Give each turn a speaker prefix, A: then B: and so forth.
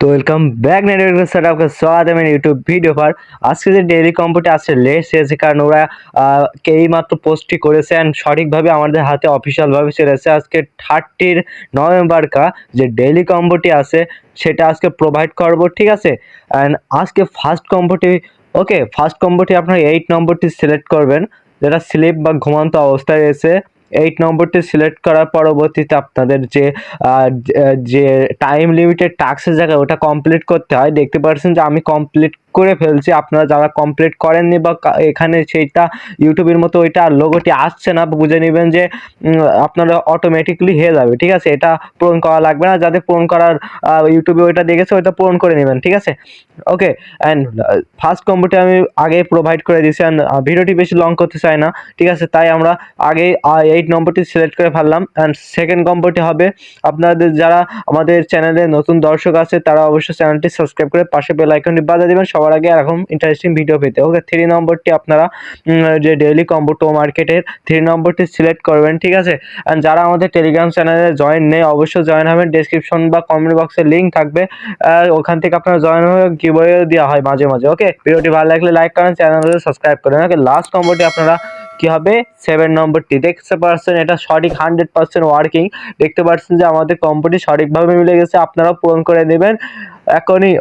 A: तो welcome back network sir आपका स्वागत है मेरे यूट्यूब वीडियो पर। আজকে যে ডেইলি কম্পিউটি আসছে লেট এসেছে কারণ ওরা এই মাত্র পোস্টটি করেছে এন্ড সঠিকভাবে আমাদের হাতে অফিসিয়ালভাবে ছেড়েছে আজকে 30 নভেম্বর কা যে ডেইলি কম্পিউটি আছে সেটা আজকে প্রোভাইড করব, ঠিক আছে। এন্ড আজকে ফার্স্ট কম্পিউটি ওকে ফার্স্ট কম্পিউটি আপনারা 8 নম্বরটি সিলেক্ট করবেন, যেটা স্লিপ বা ঘুমন্ত অবস্থায় রয়েছে। 8 নম্বরটি সিলেক্ট করার পরবর্তীতে আপনাদের যে টাইম লিমিটেড টাস্কের জায়গায় ওটা কমপ্লিট করতে হয়। দেখতে পাচ্ছেন যে আমি কমপ্লিট করে ফেলছি। আপনারা যারা কমপ্লিট করেননি বা এখানে সেইটা ইউটিউবের মতো ওইটা লোগোটি আসছে না, বুঝে নেবেন যে আপনারা অটোমেটিকলি হয়ে যাবে, ঠিক আছে। এটা পূরণ করা লাগবে না, যাদের পূরণ করার ইউটিউবে ওইটা দেখেছে ওইটা পূরণ করে নেবেন, ঠিক আছে। ওকে অ্যান্ড ফার্স্ট কম্পিউটি আমি আগে প্রোভাইড করে দিয়েছি অ্যান্ড ভিডিওটি বেশি লং করতে চাই না, ঠিক আছে। তাই আমরা আগে 8 নম্বরটি সিলেক্ট করে ফেললাম। অ্যান্ড সেকেন্ড কম্পিউটি হবে আপনাদের যারা আমাদের চ্যানেলে নতুন দর্শক আছে তারা অবশ্যই চ্যানেলটি সাবস্ক্রাইব করে পাশে বেল আইকনটি বাজিয়ে দিবেন সবার আগে এরকম ইন্টারেস্টিং ভিডিও পেতে। ওকে 3 নম্বরটি আপনারা যে ডেইলি কম্পিউটো মার্কেটের 3 নম্বরটি সিলেক্ট করবেন, ঠিক আছে। অ্যান্ড যারা আমাদের টেলিগ্রাম চ্যানেলে জয়েন নেই অবশ্যই জয়েন হবেন, ডেসক্রিপশন বা কমেন্ট বক্সে লিঙ্ক থাকবে, ওখান থেকে আপনারা জয়েন হয়ে গিভঅ্যাওয়ে দেওয়া হয় মাঝে মাঝে। ওকে ভিডিওটি ভালো লাগলে লাইক করেন, চ্যানেলটি সাবস্ক্রাইব করেন। ওকে লাস্ট কম্পিউটি আপনারা কি হবে 7 নম্বরটি দেখতে পাচ্ছেন, এটা সঠিক 100% ওয়ার্কিং। দেখতে পাচ্ছেন যে আমাদের কম্পিউটি সঠিকভাবে মিলে গেছে, আপনারাও পূরণ করে নেবেন এখনই।